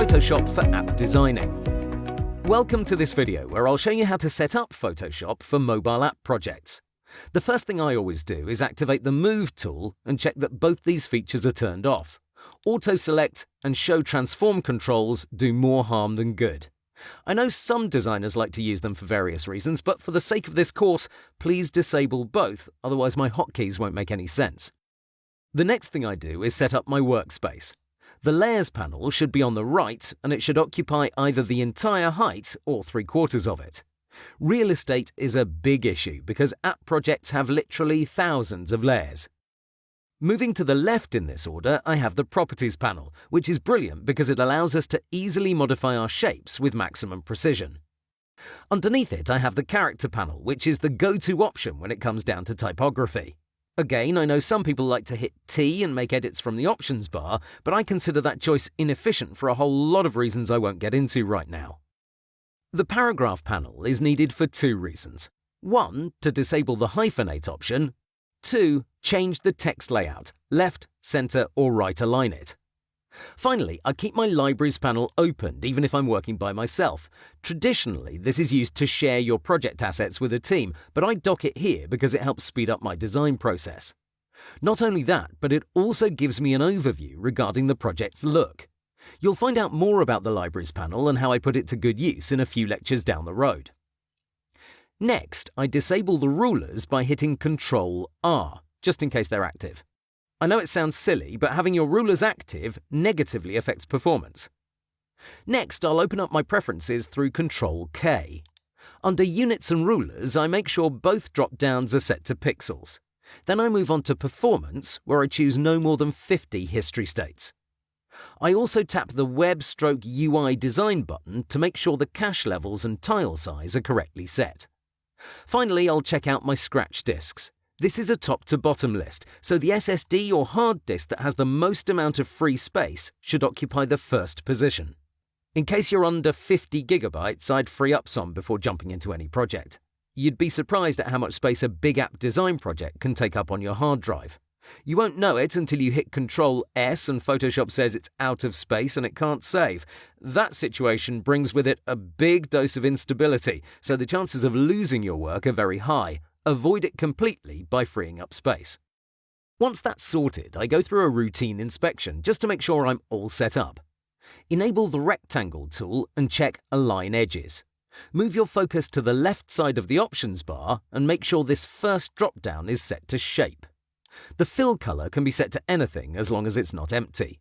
Photoshop for app designing. Welcome to this video where I'll show you how to set up Photoshop for mobile app projects. The first thing I always do is activate the Move tool and check that both these features are turned off. Auto Select and Show Transform controls do more harm than good. I know some designers like to use them for various reasons, but for the sake of this course, please disable both, otherwise my hotkeys won't make any sense. The next thing I do is set up my workspace. The Layers panel should be on the right, and it should occupy either the entire height or 3/4 of it. Real estate is a big issue because app projects have literally thousands of layers. Moving to the left in this order, I have the Properties panel, which is brilliant because it allows us to easily modify our shapes with maximum precision. Underneath it, I have the Character panel, which is the go-to option when it comes down to typography. Again, I know some people like to hit T and make edits from the options bar, but I consider that choice inefficient for a whole lot of reasons I won't get into right now. The Paragraph panel is needed for two reasons. 1, to disable the hyphenate option. 2, change the text layout, left, center, or right align it. Finally, I keep my Libraries panel opened even if I'm working by myself. Traditionally, this is used to share your project assets with a team, but I dock it here because it helps speed up my design process. Not only that, but it also gives me an overview regarding the project's look. You'll find out more about the Libraries panel and how I put it to good use in a few lectures down the road. Next, I disable the rulers by hitting Ctrl-R, just in case they're active. I know it sounds silly, but having your rulers active negatively affects performance. Next, I'll open up my preferences through Ctrl-K. Under Units and Rulers, I make sure both drop-downs are set to pixels. Then I move on to Performance, where I choose no more than 50 history states. I also tap the Web/UI Design button to make sure the cache levels and tile size are correctly set. Finally, I'll check out my scratch disks. This is a top-to-bottom list, so the SSD or hard disk that has the most amount of free space should occupy the first position. In case you're under 50 gigabytes, I'd free up some before jumping into any project. You'd be surprised at how much space a big app design project can take up on your hard drive. You won't know it until you hit Ctrl-S and Photoshop says it's out of space and it can't save. That situation brings with it a big dose of instability, so the chances of losing your work are very high. Avoid it completely by freeing up space. Once that's sorted, I go through a routine inspection just to make sure I'm all set up. Enable the Rectangle tool and check Align Edges. Move your focus to the left side of the options bar and make sure this first drop-down is set to Shape. The fill color can be set to anything as long as it's not empty.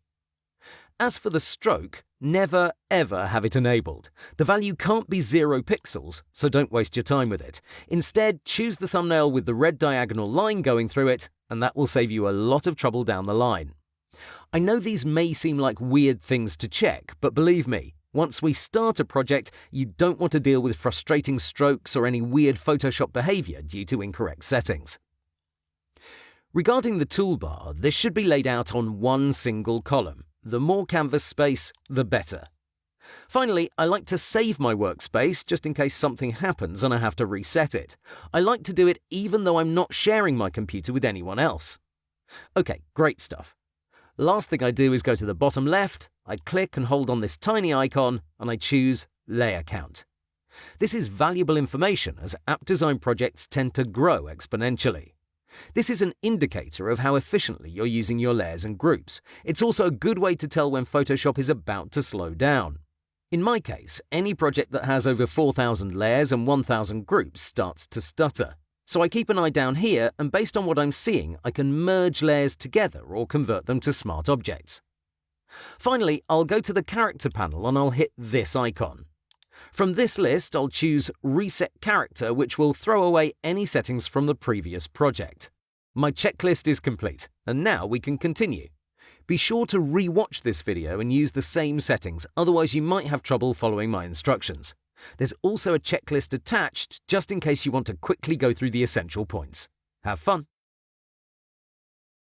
As for the stroke, never ever have it enabled. The value can't be 0 pixels, so don't waste your time with it. Instead, choose the thumbnail with the red diagonal line going through it, and that will save you a lot of trouble down the line. I know these may seem like weird things to check, but believe me, once we start a project, you don't want to deal with frustrating strokes or any weird Photoshop behavior due to incorrect settings. Regarding the toolbar, this should be laid out on one single column. The more canvas space, the better. Finally, I like to save my workspace just in case something happens and I have to reset it. I like to do it even though I'm not sharing my computer with anyone else. Okay, great stuff. Last thing I do is go to the bottom left, I click and hold on this tiny icon, and I choose Layer Count. This is valuable information as app design projects tend to grow exponentially. This is an indicator of how efficiently you're using your layers and groups. It's also a good way to tell when Photoshop is about to slow down. In my case, any project that has over 4,000 layers and 1,000 groups starts to stutter. So I keep an eye down here, and based on what I'm seeing, I can merge layers together or convert them to smart objects. Finally, I'll go to the Character panel and I'll hit this icon. From this list, I'll choose Reset Character, which will throw away any settings from the previous project. My checklist is complete, and now we can continue. Be sure to re-watch this video and use the same settings, otherwise you might have trouble following my instructions. There's also a checklist attached, just in case you want to quickly go through the essential points. Have fun!